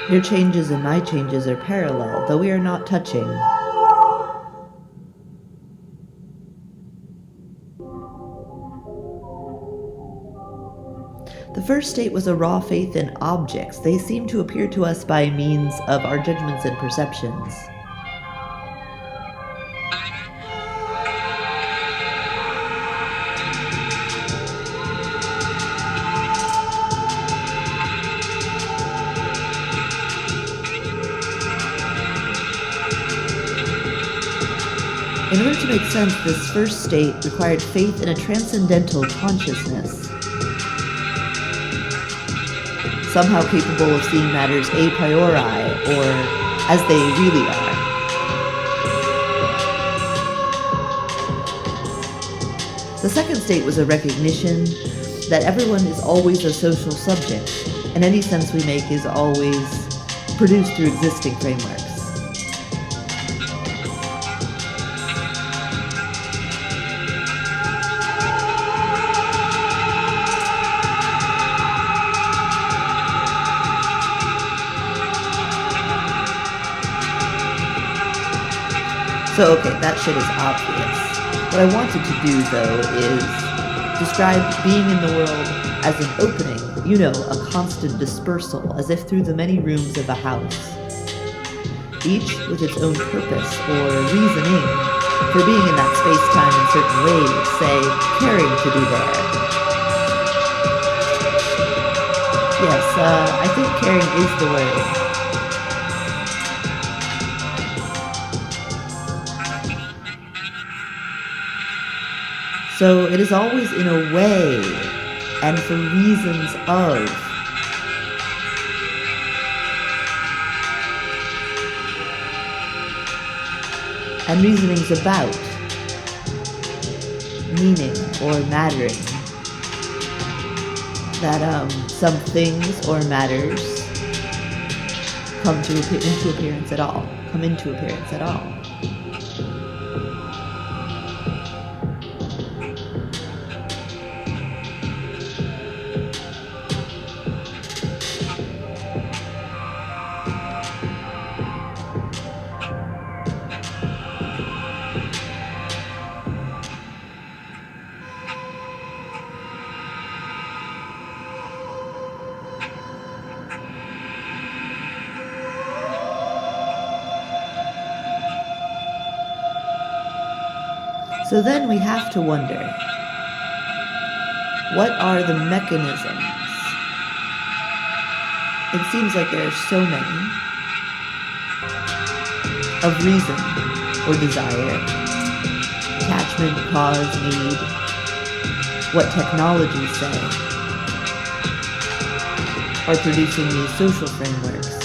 Your changes and my changes are parallel, though we are not touching. The first state was a raw faith in objects. They seem to appear to us by means of our judgments and perceptions. In order to make sense, this first state required faith in a transcendental consciousness, somehow capable of seeing matters a priori, or as they really are. The second state was a recognition that everyone is always a social subject, and any sense we make is always produced through existing frameworks. So, okay, that shit is obvious. What I wanted to do, though, is describe being in the world as an opening, a constant dispersal, as if through the many rooms of a house, each with its own purpose or reasoning for being in that space-time in certain ways, say, caring to be there. Yes, I think caring is the word. So it is always in a way, and for reasons of. And reasonings about meaning or mattering. That some things or matters come into appearance at all. So then we have to wonder, what are the mechanisms? It seems like there are so many of reason or desire, attachment, cause, need, what technologies say, are producing these social frameworks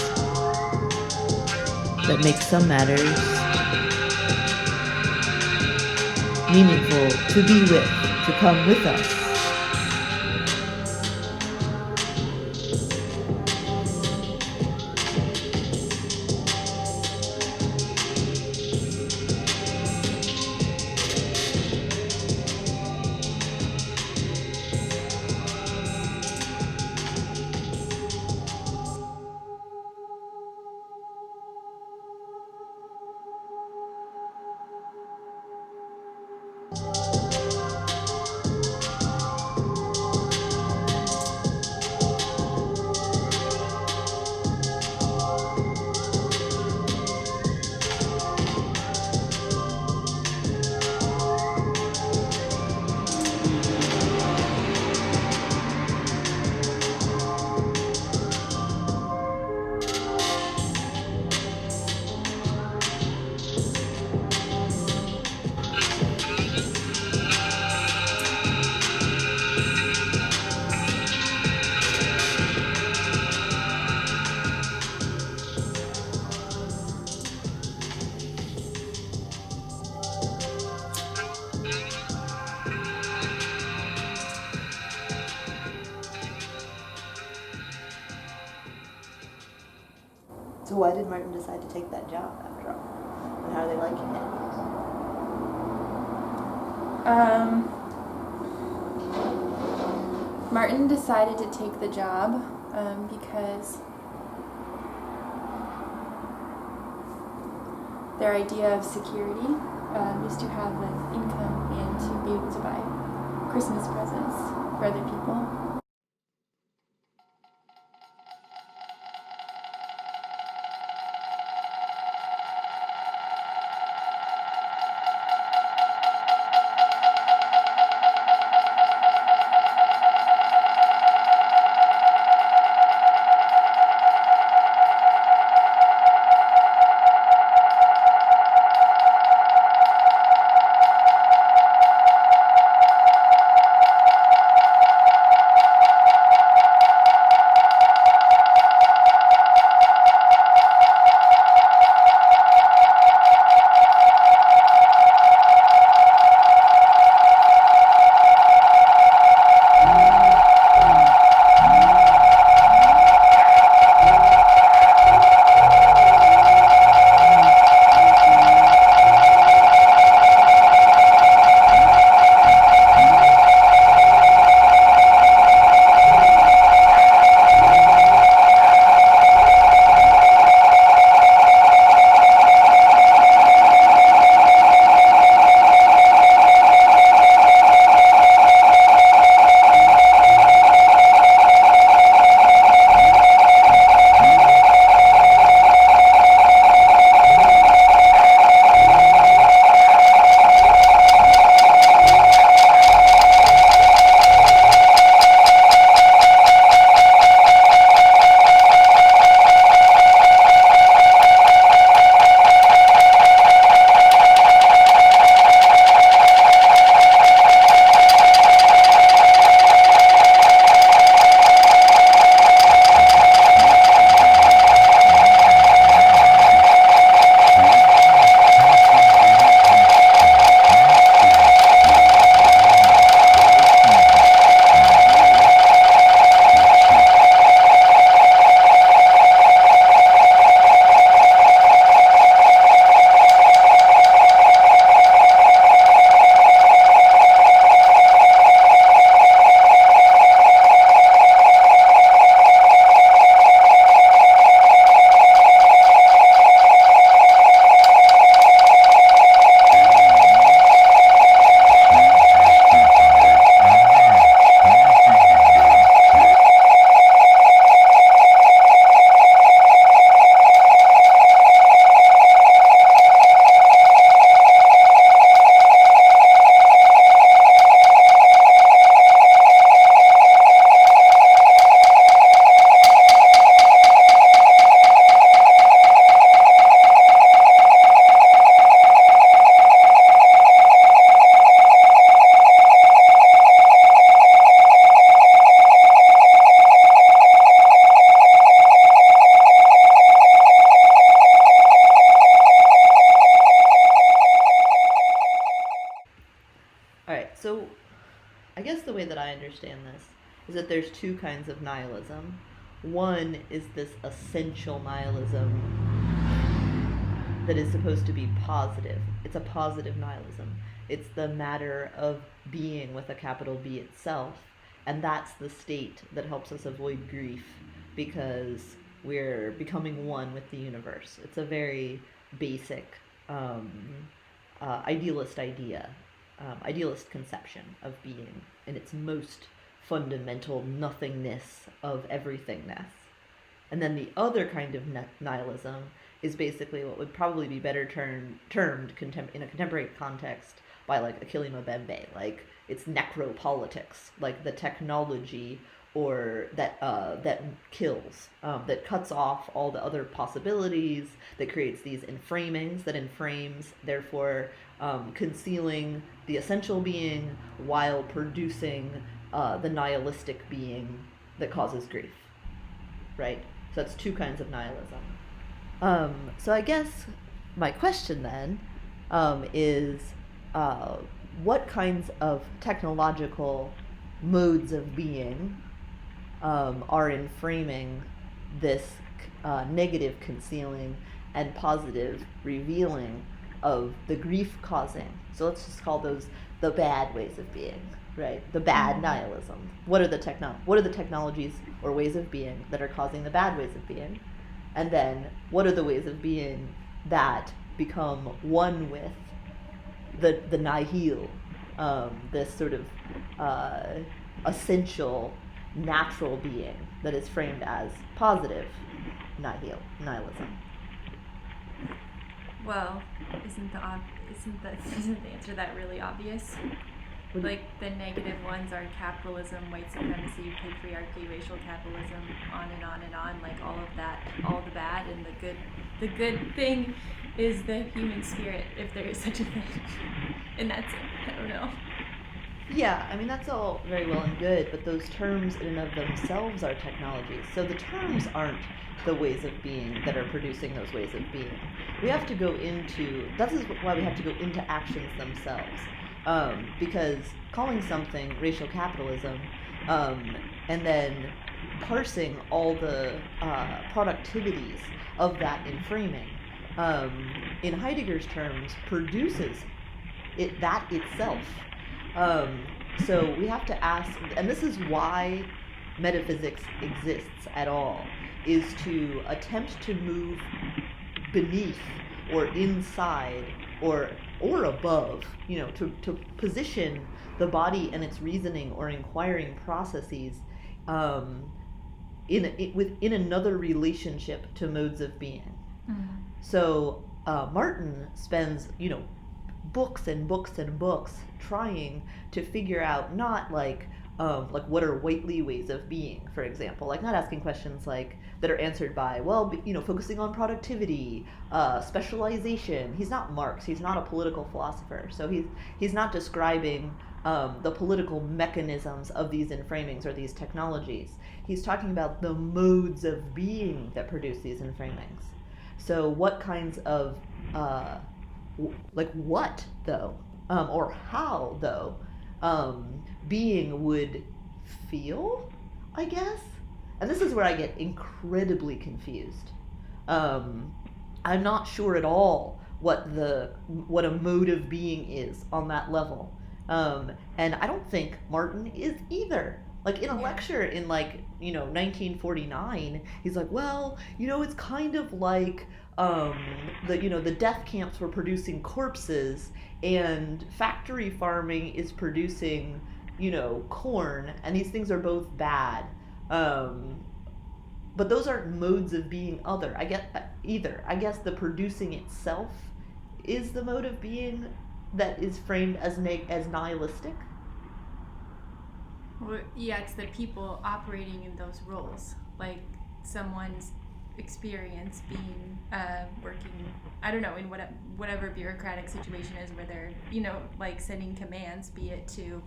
that make some matters meaningful to be with, to come with us. So why did Martin decide to take that job after all? And how are they liking it? Martin decided to take the job because their idea of security is to have an income and to be able to buy Christmas presents for other people. So I guess the way that I understand this is that there's two kinds of nihilism. One is this essential nihilism that is supposed to be positive. It's a positive nihilism. It's the matter of being with a capital B itself. And that's the state that helps us avoid grief because we're becoming one with the universe. It's a very basic idealist idea, idealist conception of being in its most fundamental nothingness of everythingness. And then the other kind of nihilism is basically what would probably be better termed in a contemporary context by like Achille Mbembe, like it's necropolitics, like the technology or that kills, that cuts off all the other possibilities, that creates these enframings, that enframes, therefore concealing the essential being while producing the nihilistic being that causes grief, right? So that's two kinds of nihilism. So I guess my question then is what kinds of technological modes of being are enframing this negative concealing and positive revealing of the grief causing. So let's just call those the bad ways of being, right? The bad nihilism. What are the technologies or ways of being that are causing the bad ways of being? And then what are the ways of being that become one with the nihil, this sort of essential natural being that is framed as positive nihilism. Well, isn't the answer to that really obvious? Like the negative ones are capitalism, white supremacy, patriarchy, racial capitalism, on and on and on. Like all of that, all the bad, and the good. The good thing is the human spirit, if there is such a thing. And that's it. I don't know. Yeah, I mean, that's all very well and good, but those terms in and of themselves are technologies. So the terms aren't the ways of being that are producing those ways of being. We have to go into, that is why we have to go into actions themselves. Because calling something racial capitalism, and then parsing all the productivities of that in framing, in Heidegger's terms, produces that itself. So we have to ask, and this is why metaphysics exists at all, is to attempt to move beneath or inside or above, to position the body and its reasoning or inquiring processes within another relationship to modes of being. Mm-hmm. So Martin spends, books and books and books trying to figure out not like what are whitely ways of being, for example, like not asking questions like that are answered by focusing on productivity, specialization. He's not Marx, he's not a political philosopher, so he's not describing the political mechanisms of these inframings or these technologies. He's talking about the modes of being that produce these inframings. So what kinds of what though, or how though, being would feel, I guess. And this is where I get incredibly confused. I'm not sure at all what a mode of being is on that level, and I don't think Martin is either. Like in a lecture in 1949, he's like, well, it's kind of like the death camps were producing corpses and factory farming is producing, corn, and these things are both bad. But those aren't modes of being I guess the producing itself is the mode of being that is framed as nihilistic. Well, yeah, it's the people operating in those roles, like someone's experience being working, I don't know, in whatever bureaucratic situation is where they're sending commands, be it to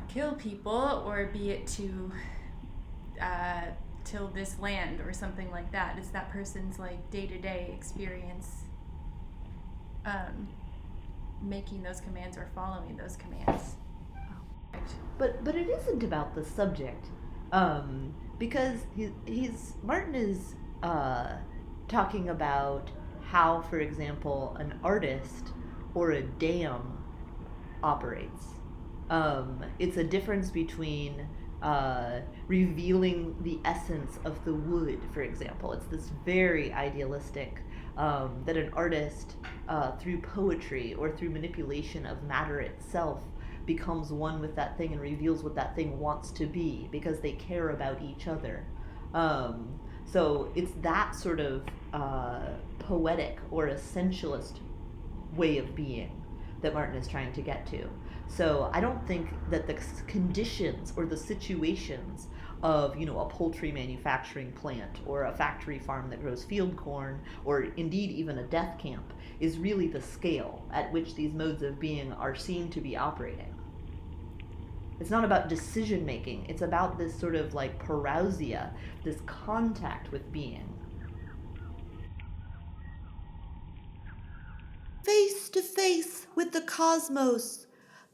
kill people or be it to till this land or something like that. It's that person's day-to-day experience making those commands or following those commands. But it isn't about the subject, because Martin is talking about how, for example, an artist or a dam operates. It's a difference between revealing the essence of the wood, for example. It's this very idealistic that an artist, through poetry or through manipulation of matter itself, becomes one with that thing and reveals what that thing wants to be because they care about each other. So it's that sort of poetic or essentialist way of being that Martin is trying to get to. So I don't think that the conditions or the situations of a poultry manufacturing plant or a factory farm that grows field corn or indeed even a death camp is really the scale at which these modes of being are seen to be operating. It's not about decision making, it's about this sort of parousia, this contact with being. Face to face with the cosmos,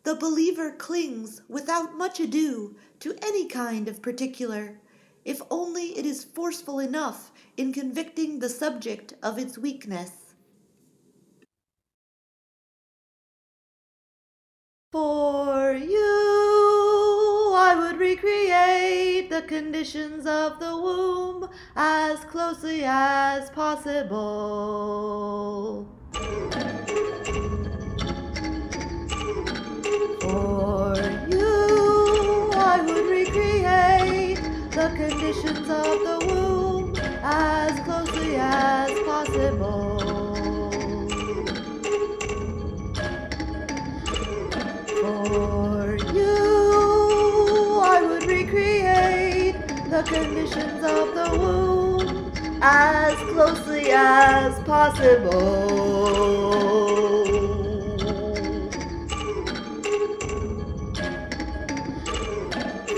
the believer clings without much ado to any kind of particular, if only it is forceful enough in convicting the subject of its weakness. recreate the conditions of the womb as closely as possible. For you, I would recreate the conditions of the womb as closely as possible. For you, I would recreate the conditions of the womb as closely as possible.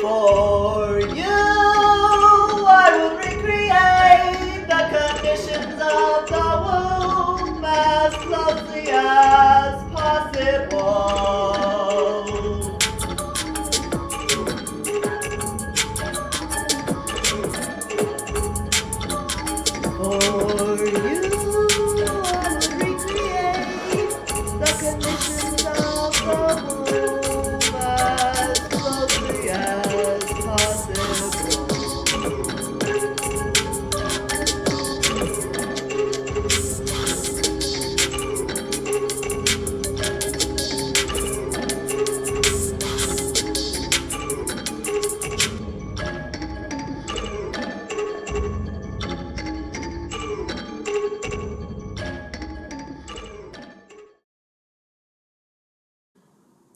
For you, I would recreate the conditions of the womb as closely as possible. For you, I would recreate the conditions of the womb as closely as possible.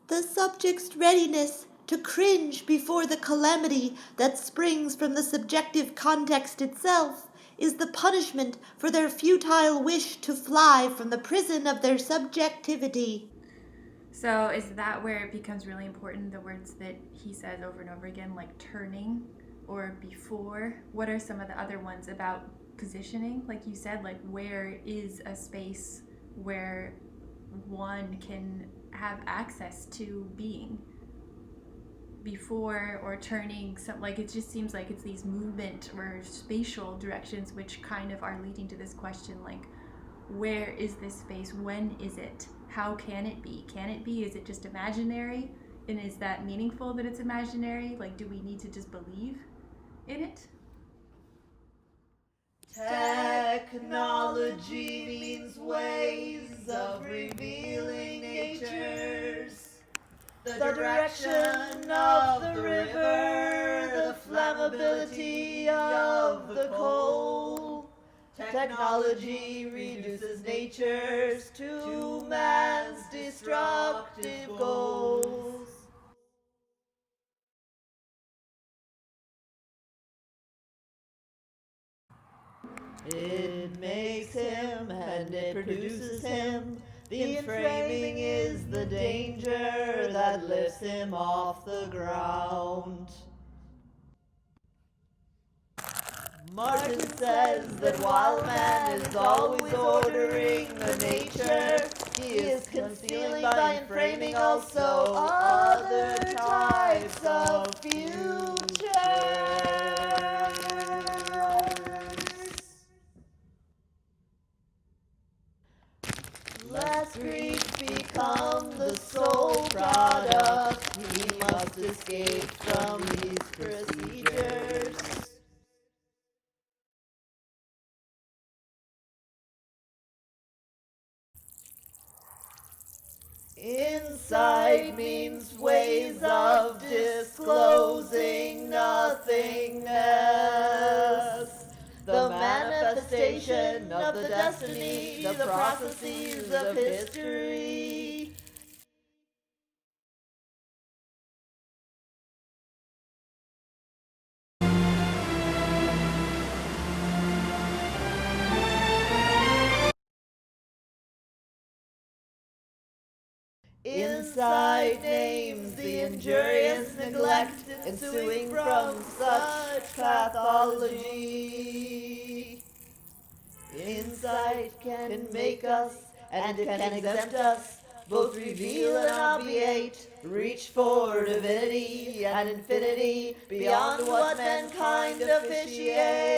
The subject's readiness to cringe before the calamity that springs from the subjective context itself is the punishment for their futile wish to fly from the prison of their subjectivity. So is that where it becomes really important, the words that he says over and over again, like turning or before? What are some of the other ones about positioning? Like you said, like where is a space where one can have access to being? Before or turning, some, like it just seems like it's these movement or spatial directions which kind of are leading to this question, like where is this space? When is it? How can it be? Can it be? Is it just imaginary? And is that meaningful that it's imaginary? Like, do we need to just believe in it? Technology means ways of revealing natures. The direction of the river, the flammability of the coal. Technology reduces natures to man's destructive goals. It makes him and it produces him. The enframing is the danger that lifts him off the ground. Martin says that while man is always ordering the nature, he is concealing by enframing also other types of futures. Lest grief become the sole product, he must escape from these procedures. Insight means ways of disclosing nothingness. The manifestation of the destiny, the processes of history. Insight names the injurious neglect ensuing from such pathology. Insight can make us, and it can exempt us, both reveal and obviate, reach for divinity and infinity beyond what mankind officiates.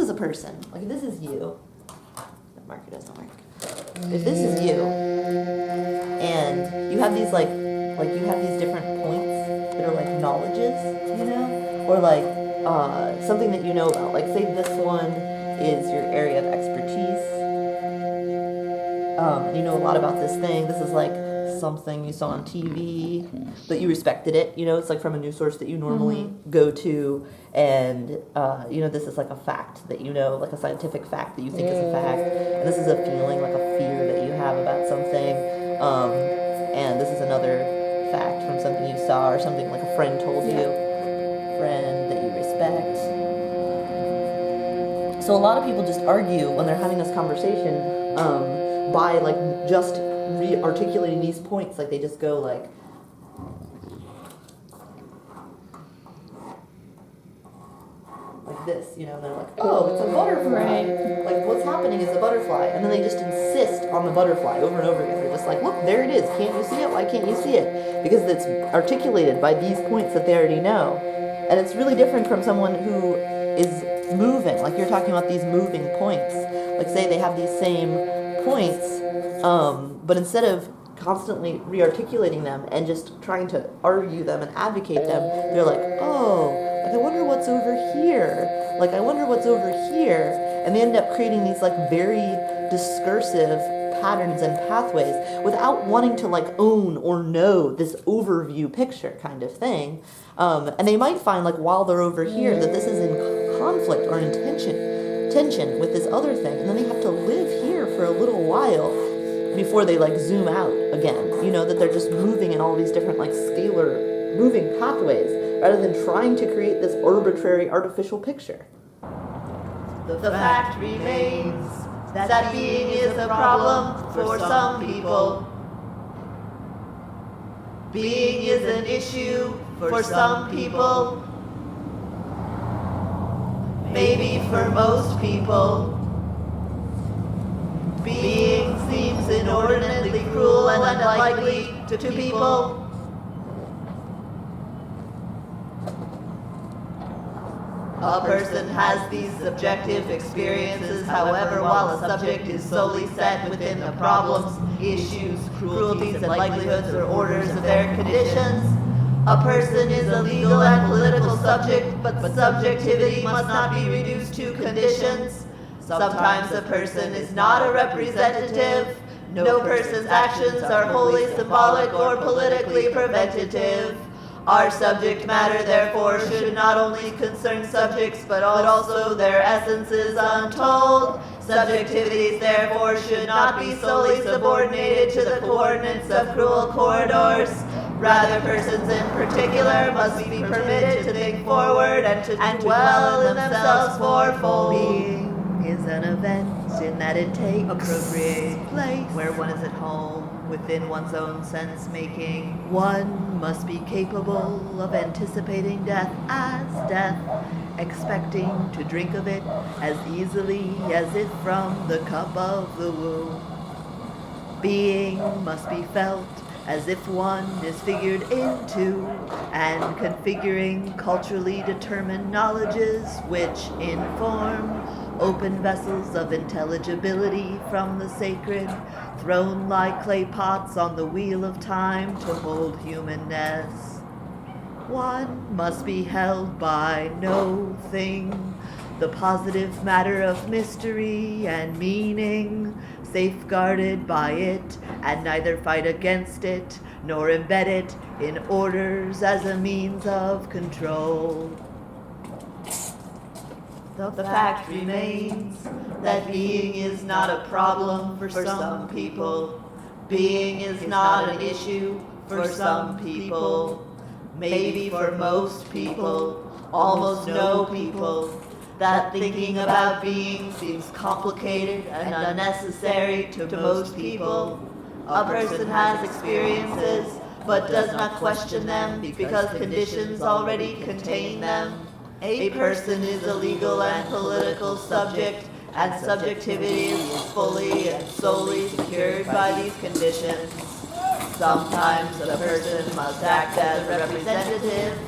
is a person, like if this is you, that marker doesn't work. If this is you, and you have these like you have these different points that are like knowledges, you know, or like something that you know about. Like say this one is your area of expertise, and you know a lot about this thing. This is like something you saw on TV, but you respected it. You know, it's like from a news source that you normally go to, and you know, this is like a fact that you know, like a scientific fact that you think is a fact, and this is a feeling, like a fear that you have about something, and this is another fact from something you saw or something like a friend told you, friend that you respect. So a lot of people just argue when they're having this conversation by like just re-articulating these points. Like they just go like this, you know, and they're like, oh, it's a butterfly. Like what's happening is a butterfly, and then they just insist on the butterfly over and over again. They're just like, look, there it is. Can't you see it? Why can't you see it? Because it's articulated by these points that they already know. And it's really different from someone who is moving. Like you're talking about these moving points. Like say they have these same points, but instead of constantly re-articulating them and just trying to argue them and advocate them, they're like, oh, like I wonder what's over here. Like I wonder what's over here. And they end up creating these like very discursive patterns and pathways without wanting to like own or know this overview picture kind of thing. And they might find like while they're over here that this is in conflict or in tension with this other thing. And then they have to live here for a little while before they like zoom out again, you know, that they're just moving in all these different like scalar moving pathways rather than trying to create this arbitrary artificial picture. The fact remains that being is a problem for some people. Being is an issue for some people. Maybe for most people. Being seems inordinately cruel and unlikely to people. A person has these subjective experiences, however, while a subject is solely set within the problems, issues, cruelties, and likelihoods or orders of their conditions. A person is a legal and political subject, but subjectivity must not be reduced to conditions. Sometimes a person is not a representative. No person's actions are wholly symbolic or politically preventative. Our subject matter, therefore, should not only concern subjects, but also their essences untold. Subjectivities, therefore, should not be solely subordinated to the coordinates of cruel corridors. Rather, persons in particular must be permitted to think forward and to dwell in themselves fourfold. Is an event in that it takes appropriate place where one is at home within one's own sense making. One must be capable of anticipating death as death, expecting to drink of it as easily as if from the cup of the womb. Being must be felt as if one is figured into and configuring culturally determined knowledges which inform open vessels of intelligibility from the sacred, thrown like clay pots on the wheel of time to hold humanness. One must be held by no thing, the positive matter of mystery and meaning, safeguarded by it, and neither fight against it, nor embed it in orders as a means of control. The fact remains that being is not a problem for some people. Being is not an issue for some people. Maybe for most people, almost no people. That thinking about being seems complicated and unnecessary to most people. A person has experiences, but does not question them because conditions already contain them. A person is a legal and political subject, and subjectivity is fully and solely secured by these conditions. Sometimes a person must act as representative,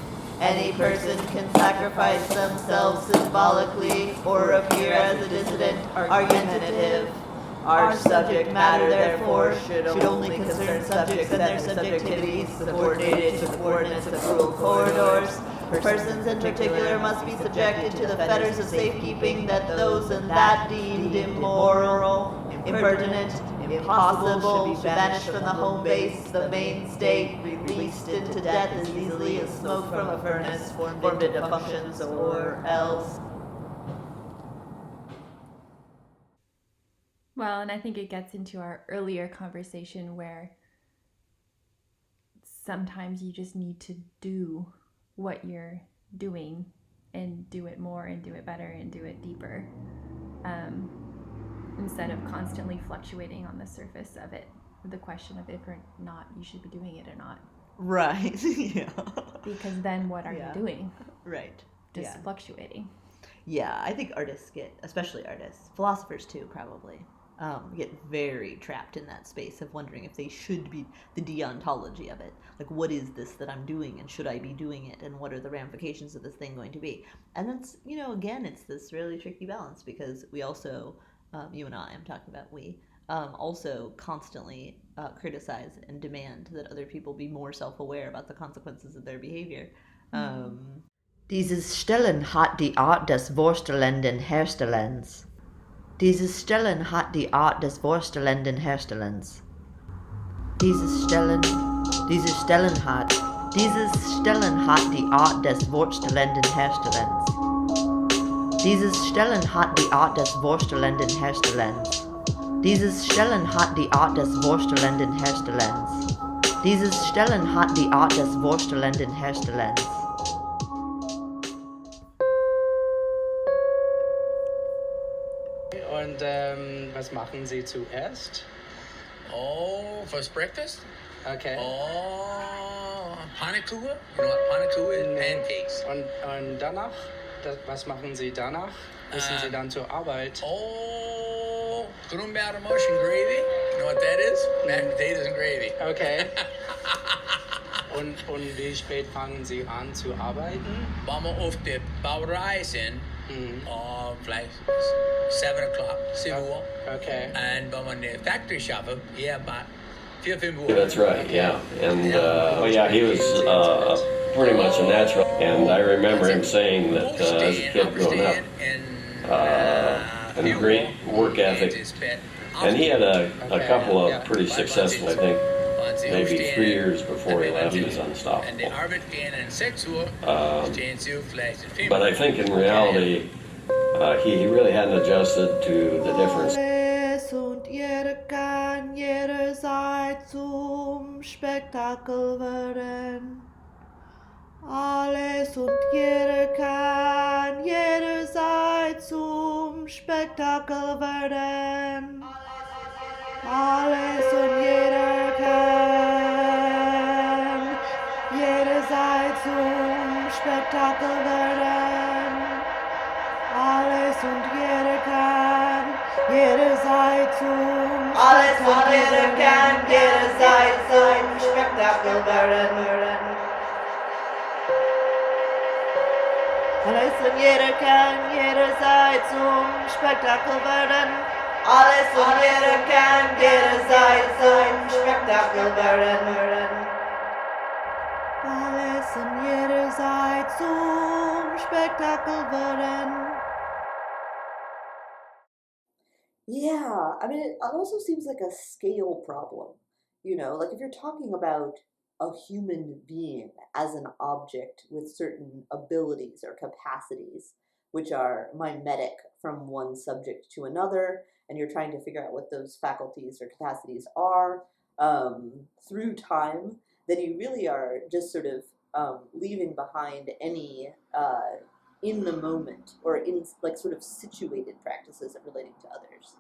Any person can sacrifice themselves symbolically or appear as a dissident, argumentative. Our subject matter, therefore, should only concern subjects and their subjectivities, subordinated to coordinates of rule corridors. Persons in particular must be subjected to the fetters of safekeeping that those and that deemed immoral, impertinent, impossible, should be banished from the home base, the main state, released into death as easily as smoke from a furnace, formed into functions, or else. Well, and I think it gets into our earlier conversation where sometimes you just need to do what you're doing and do it more and do it better and do it deeper, instead of constantly fluctuating on the surface of it with the question of if or not you should be doing it or not. Right. Yeah. Because then what are you doing? Right. Just fluctuating. Yeah, I think artists especially artists, philosophers too, probably, get very trapped in that space of wondering if they should be, the deontology of it. Like, what is this that I'm doing, and should I be doing it, and what are the ramifications of this thing going to be? And that's, again, it's this really tricky balance, because we also, you and I'm talking about also constantly criticize and demand that other people be more self-aware about the consequences of their behavior. Dieses Stellen hat die Art des Worstelnden Herstellens. Dieses Stellen hat die Art des Worstelnden Herstellens. Dieses Stellen hat die Art des Worstelnden Herstellens. Dieses Stellen hat die Art des Worstelnden Herstellens. Dieses Stellen hat die Art des Worstelnden Herstellens. Dieses Stellen hat die Art des Worstelnden Herstellens. Und was machen Sie zuerst? Oh, for breakfast? Okay. Oh, Pannekuchen? You know what Pannekuchen is? Pancakes. Und danach? Was machen Sie danach? Müssen Sie dann zur Arbeit? Oh, Grünbär mush and gravy. You know what that is? Mashed potatoes and gravy. Okay. Und wie spät fangen Sie an zu arbeiten? Wenn wir auf der Bauerei sind, vielleicht 7 o'clock, 7 Uhr. Okay. And wenn wir in der Factory schaffen, about 4, 5 Uhr. That's right, yeah. And, he was pretty much a natural. And I remember him saying that as a kid growing up, and great work ethic. And he had a couple of pretty successful, I think, maybe 3 years before he left, he was unstoppable. But I think in reality, he really hadn't adjusted to the difference. Alles und jeder kann jederzeit zum Spektakel werden. Alles und jeder kann jederzeit zum Spektakel werden. Alles und jeder kann jederzeit zum Spektakel werden. Alles und jeder kann jederzeit zum Spektakel werden. Alles und jeder kann jederzeit zum Spektakel werden. Alles und jeder kann jederzeit zum Spektakel werden. Alles und jederzeit zum Spektakel werden. Yeah, I mean, it also seems like a scale problem. Like if you're talking about a human being as an object with certain abilities or capacities, which are mimetic from one subject to another, and you're trying to figure out what those faculties or capacities are through time, then you really are just sort of leaving behind any in the moment or in like sort of situated practices of relating to others.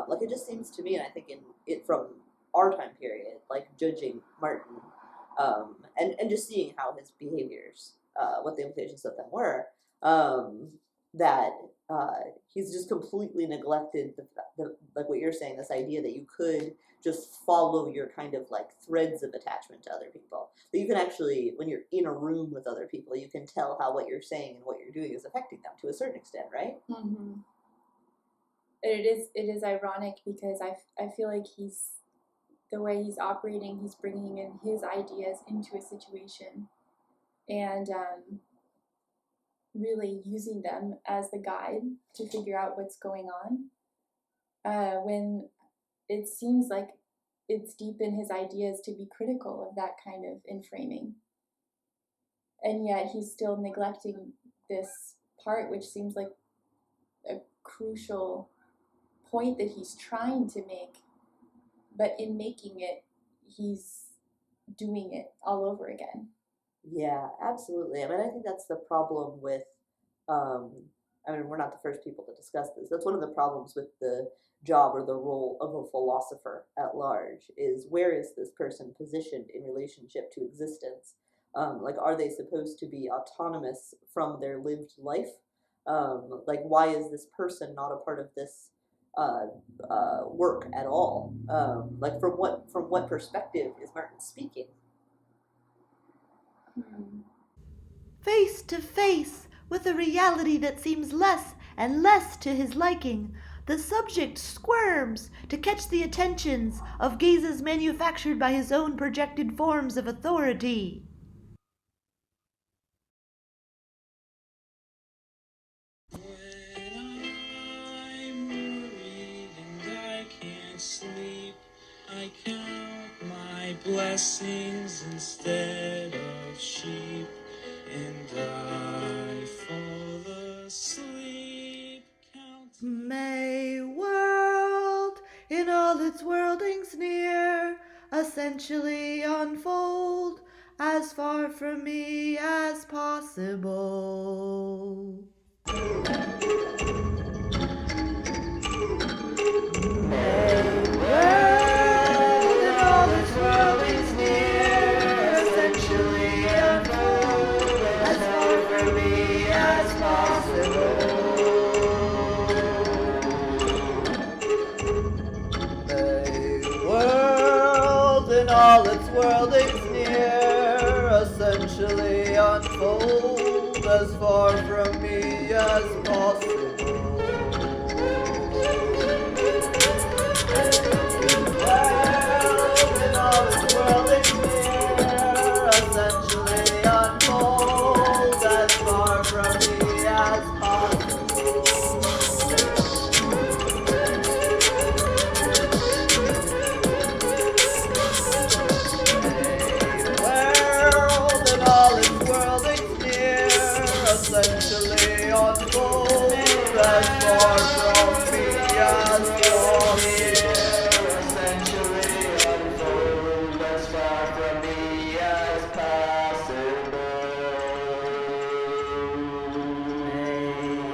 Like it just seems to me, and I think in it from our time period, like judging Martin and just seeing how his behaviors, what the implications of them were, that he's just completely neglected the like what you're saying, this idea that you could just follow your kind of like threads of attachment to other people. That you can actually, when you're in a room with other people, you can tell how what you're saying and what you're doing is affecting them to a certain extent, right? Mm-hmm. It is ironic because I feel like the way he's operating, he's bringing in his ideas into a situation and really using them as the guide to figure out what's going on. When it seems like it's deep in his ideas to be critical of that kind of inframing. And yet he's still neglecting this part, which seems like a crucial point that he's trying to make. But in making it, he's doing it all over again. Yeah, absolutely. I mean, I think that's the problem with, I mean, we're not the first people to discuss this. That's one of the problems with the job or the role of a philosopher at large, is where is this person positioned in relationship to existence? Like, are they supposed to be autonomous from their lived life? Like, why is this person not a part of this work at all? Like, from what perspective is Martin speaking? Face to face with a reality that seems less and less to his liking, the subject squirms to catch the attentions of gazes manufactured by his own projected forms of authority. When I'm worried and I can't sleep, I count my blessings instead of sheep, and I fall asleep counting. May world in all its worldings near essentially unfold as far from me as possible. All its worldings near essentially unfold as far from me as possible. And all its worldings near essentially unfold as far from me as possible. Essentially unfold as far from me as possible. Essentially unfold as far from me as possible.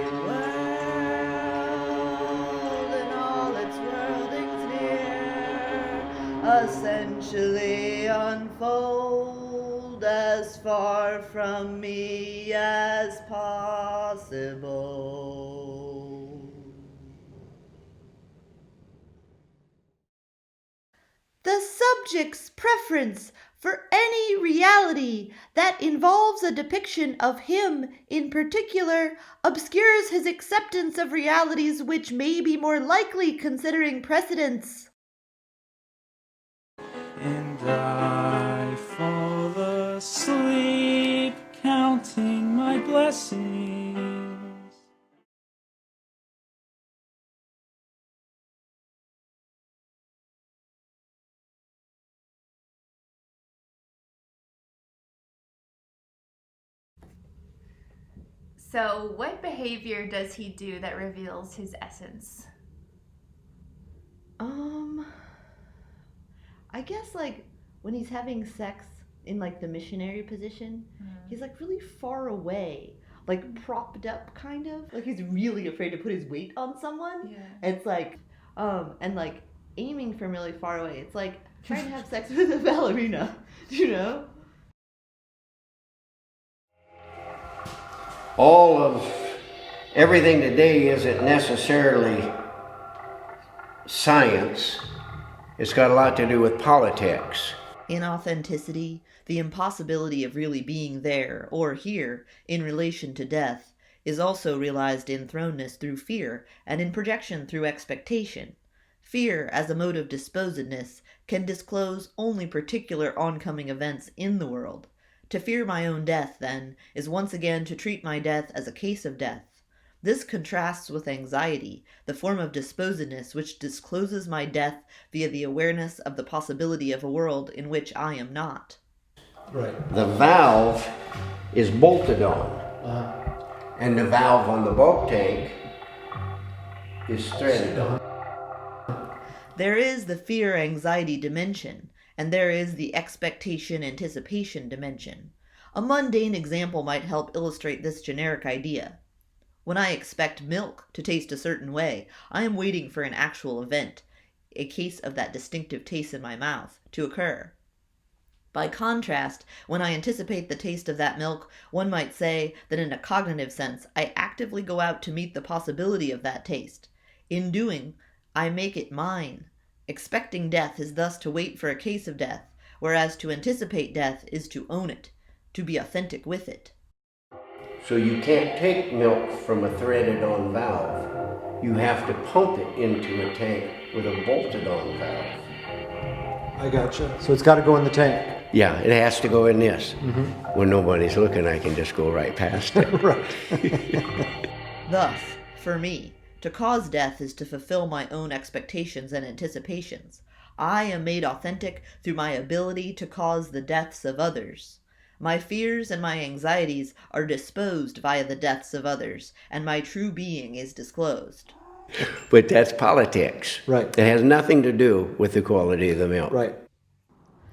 A world in all its worldings near, essentially unfold as far from me as possible. The subject's preference for any reality that involves a depiction of him in particular obscures his acceptance of realities which may be more likely considering precedence. And I fall asleep counting my blessings. So, what behavior does he do that reveals his essence? I guess like when he's having sex in like the missionary position, he's like really far away, like propped up kind of. Like he's really afraid to put his weight on someone. Yeah. It's like and like aiming from really far away. It's like trying to have sex with a ballerina, you know? All of everything today isn't necessarily science. It's got a lot to do with politics. Inauthenticity, the impossibility of really being there or here in relation to death, is also realized in thrownness through fear and in projection through expectation. Fear, as a mode of disposedness, can disclose only particular oncoming events in the world. To fear my own death, then, is once again to treat my death as a case of death. This contrasts with anxiety, the form of disposedness which discloses my death via the awareness of the possibility of a world in which I am not. Right. The valve is bolted on, and the valve on the bulk tank is threaded on. There is the fear-anxiety dimension, and there is the expectation-anticipation dimension. A mundane example might help illustrate this generic idea. When I expect milk to taste a certain way, I am waiting for an actual event, a case of that distinctive taste in my mouth, to occur. By contrast, when I anticipate the taste of that milk, one might say that in a cognitive sense, I actively go out to meet the possibility of that taste. In doing, I make it mine. Expecting death is thus to wait for a case of death, whereas to anticipate death is to own it, to be authentic with it. So you can't take milk from a threaded-on valve. You have to pump it into a tank with a bolted-on valve. I gotcha. So it's got to go in the tank. Yeah, it has to go in this. When nobody's looking, I can just go right past it. Right. Thus, for me, to cause death is to fulfill my own expectations and anticipations. I am made authentic through my ability to cause the deaths of others. My fears and my anxieties are disposed via the deaths of others, and my true being is disclosed. But that's politics. Right. It has nothing to do with the quality of the milk. Right.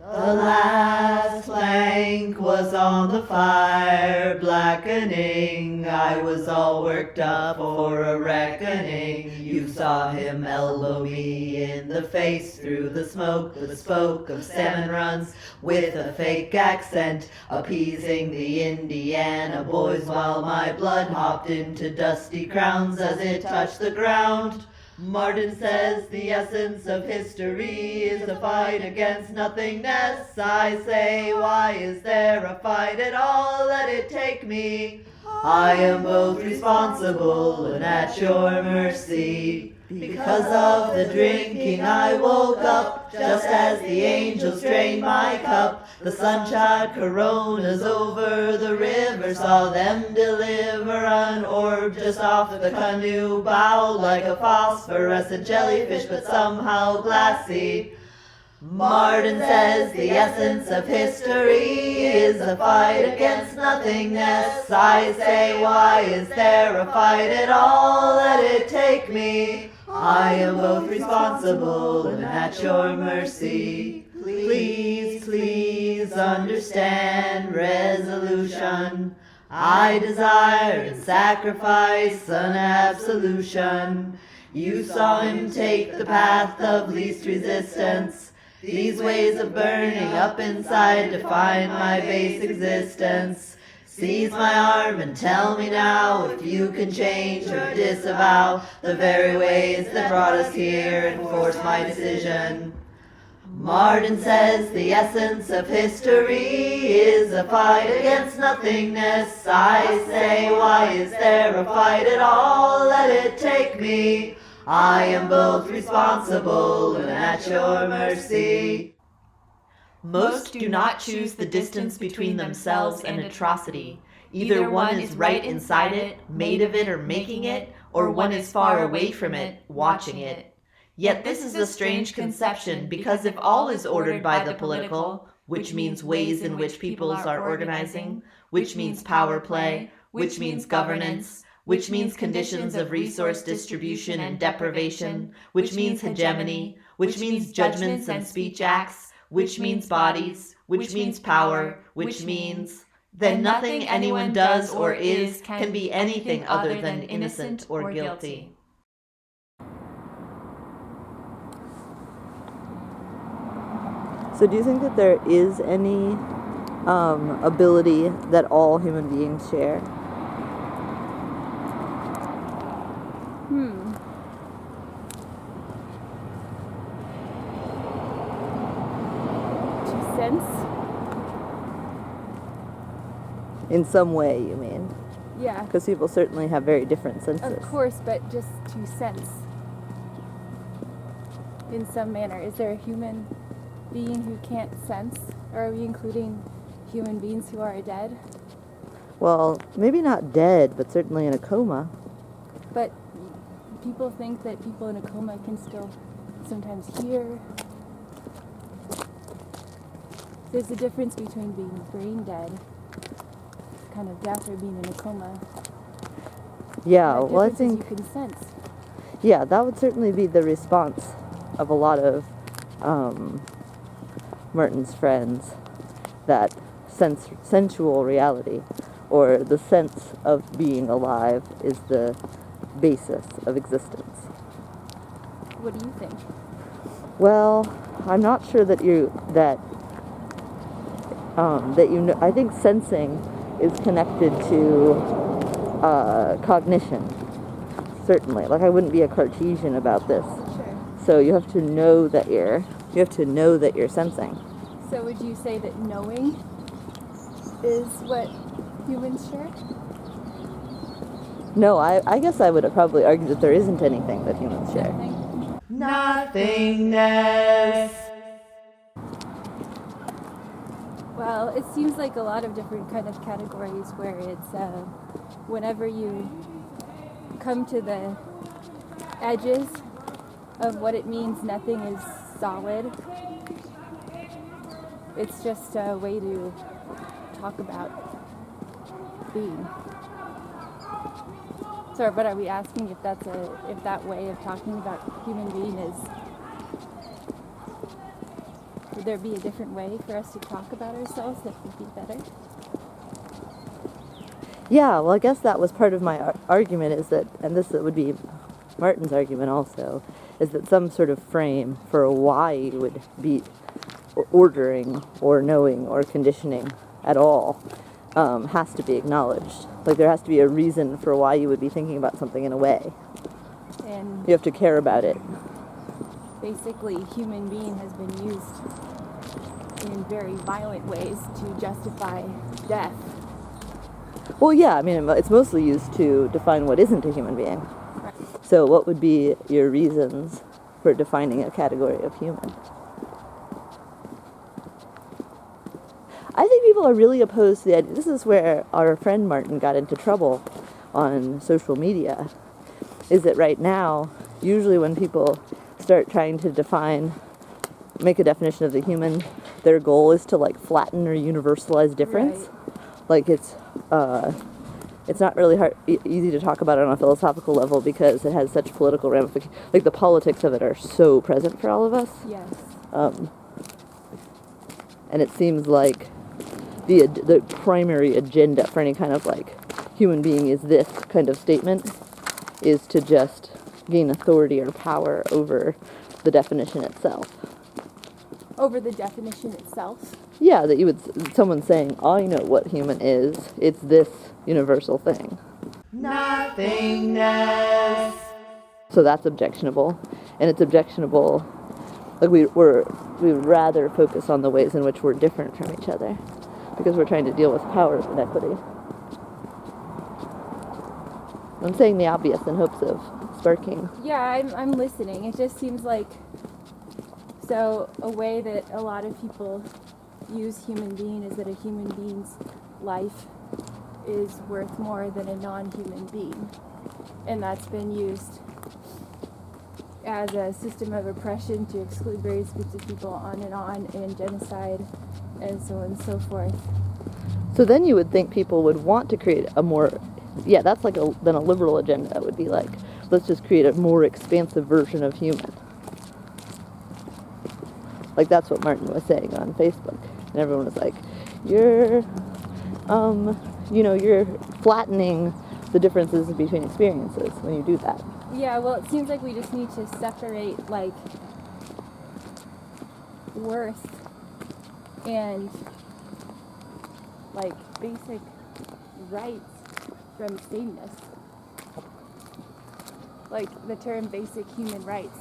The last plank was on the fire, blackening. I was all worked up for a reckoning. You saw him elbow me in the face through the smoke. The spoke of salmon runs with a fake accent, appeasing the Indiana boys while my blood hopped into dusty crowns as it touched the ground. Martin says the essence of history is a fight against nothingness. I say, why is there a fight at all? Let it take me. I am both responsible and at your mercy. Because of the drinking I woke up, just as the angels drained my cup. The sun-shot coronas over the river saw them deliver an orb just off the canoe bow, like a phosphorescent jellyfish, but somehow glassy. Martin says the essence of history is a fight against nothingness. I say, why is there a fight at all? Let it take me. I am both responsible and at your mercy. Please, please understand resolution. I desire and sacrifice an absolution. You saw him take the path of least resistance. These ways of burning up inside define my base existence. Seize my arm and tell me now if you can change or disavow the very ways that brought us here and force my decision. Martin says the essence of history is a fight against nothingness. I say, why is there a fight at all? Let it take me. I am both responsible and at your mercy. Most do not choose the distance between themselves and atrocity. Either one is right inside it, made of it or making it, or one is far away from it, watching it. Yet this is a strange conception, because if all is ordered by the political, which means ways in which peoples are organizing, which means power play, which means governance, which means conditions of resource distribution and deprivation, which means hegemony, which means judgments and speech acts, which means bodies, which means power, which means, then nothing anyone does or is can be anything other than innocent or guilty. So do you think that there is any ability that all human beings share? To sense? In some way, you mean? Yeah. Because people certainly have very different senses. Of course, but just to sense. In some manner. Is there a human being who can't sense? Or are we including human beings who are dead? Well, maybe not dead, but certainly in a coma. But people think that people in a coma can still sometimes hear. There's a difference between being brain dead, kind of death, or being in a coma. Yeah, And well, I that difference think... is you can sense. Yeah, that would certainly be the response of a lot of Martin's friends, that sensual reality, or the sense of being alive, is the basis of existence. What do you think? Well, I'm not sure that I think sensing is connected to cognition. Certainly. Like, I wouldn't be a Cartesian about this. Sure. So you have to know that you're sensing. So would you say that knowing is what humans share? No, I guess I would probably argue that there isn't anything that humans share. Nothingness. Well, it seems like a lot of different kind of categories where it's whenever you come to the edges of what it means nothing is solid, it's just a way to talk about being. So, but are we asking if that way of talking about human being is, would there be a different way for us to talk about ourselves that would be better? Yeah, well, I guess that was part of my argument, is that, and this would be Martin's argument also, is that some sort of frame for why you would be ordering or knowing or conditioning at all has to be acknowledged. Like, there has to be a reason for why you would be thinking about something in a way. And you have to care about it. Basically, human being has been used in very violent ways to justify death. Well, yeah, I mean, it's mostly used to define what isn't a human being. Right. So what would be your reasons for defining a category of human? I think people are really opposed to the idea. This is where our friend Martin got into trouble on social media, is that right now, usually when people start trying to make a definition of the human, their goal is to, like, flatten or universalize difference. Right. Like, it's not really easy to talk about it on a philosophical level because it has such political ramifications. Like, the politics of it are so present for all of us. Yes. And it seems like the primary agenda for any kind of, like, human being is this kind of statement, is to just gain authority or power over the definition itself. Over the definition itself? Yeah, that someone saying, I know what human is, it's this universal thing. Nothingness. So that's objectionable. And it's objectionable, like, we would rather focus on the ways in which we're different from each other, because we're trying to deal with power inequity. I'm saying the obvious in hopes of sparking. Yeah, I'm listening. It just seems like, so a way that a lot of people use human being is that a human being's life is worth more than a non-human being. And that's been used as a system of oppression to exclude various groups of people on, and genocide, and so on and so forth. So then you would think people would want to create a more, that's like then a liberal agenda would be like, let's just create a more expansive version of human. Like, that's what Martin was saying on Facebook. And everyone was like, you're flattening the differences between experiences when you do that. Yeah, well, it seems like we just need to separate, like, worth and, like, basic rights from sameness. like the term basic human rights.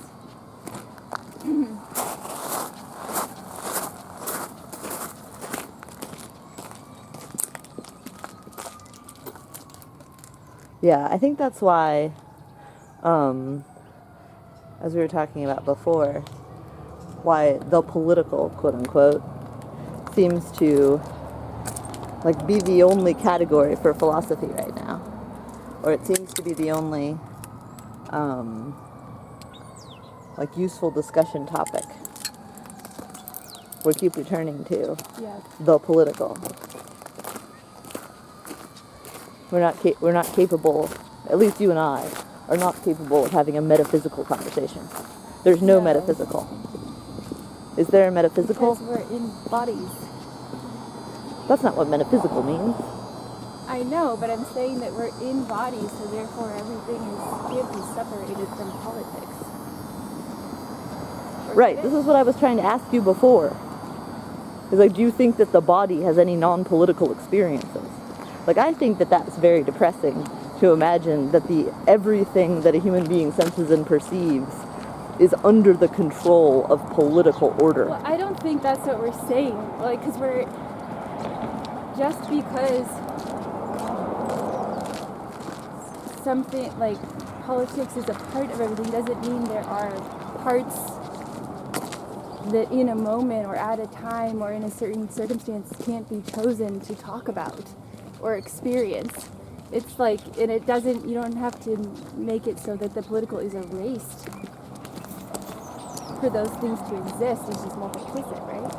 Yeah, I think that's why, as we were talking about before, why the political, quote unquote, seems to like be the only category for philosophy right now. Or it seems to be the only like useful discussion topic we keep returning to. Yeah. The political. We're not capable, at least you and I, are not capable of having a metaphysical conversation. There's no metaphysical. Is there a metaphysical? Because we're in bodies. That's not what metaphysical means. I know, but I'm saying that we're in bodies, so therefore everything can't be separated from politics. Right, this is what I was trying to ask you before. Is like, do you think that the body has any non-political experiences? Like, I think that that's very depressing to imagine that everything that a human being senses and perceives is under the control of political order. Well, I don't think that's what we're saying. Like, because just because something like politics is a part of everything doesn't mean there are parts that in a moment or at a time or in a certain circumstance can't be chosen to talk about or experience. It's like, and it doesn't, you don't have to make it so that the political is erased for those things to exist. It's just multiplicit, right?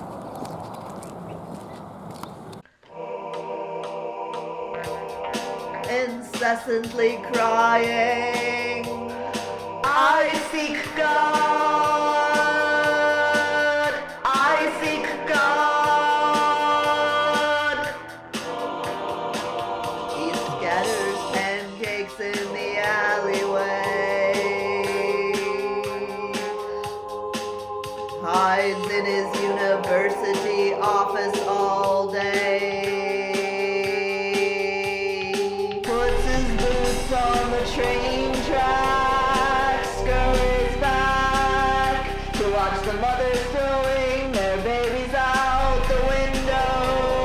Incessantly crying, I seek God, I seek God. He scatters pancakes in the alleyway, hides in his university office all day, on the train tracks, scurries back to watch the mothers throwing their babies out the windows,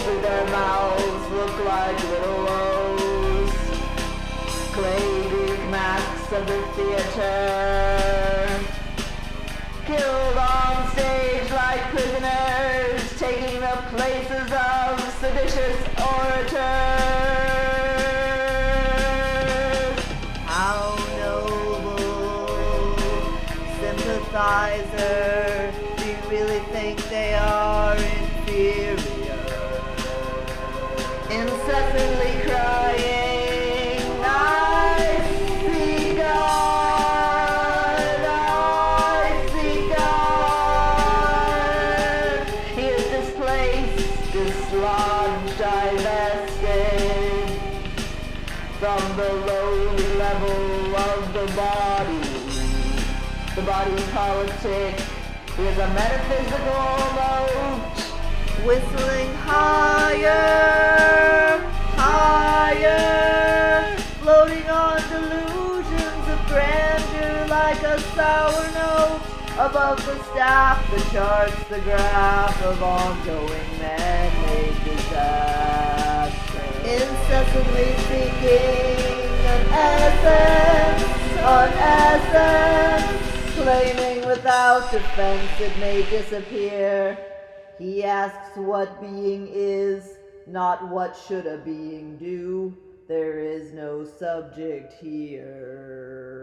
with their mouths look like little O's, clay Greek masks of the theater, killed on stage like prisoners, taking the places of seditious orators. Sympathizer, do you really think they are inferior? Incessantly crying, I see God, I see God. He is displaced, dislodged, divested from the lowly level of the body. The body politic is a metaphysical note, whistling higher, higher, floating on delusions of grandeur like a sour note above the staff that charts the graph of ongoing man-made disaster. Incessantly seeking an essence, claiming without defense it may disappear. He asks what being is, not what should a being do. There is no subject here.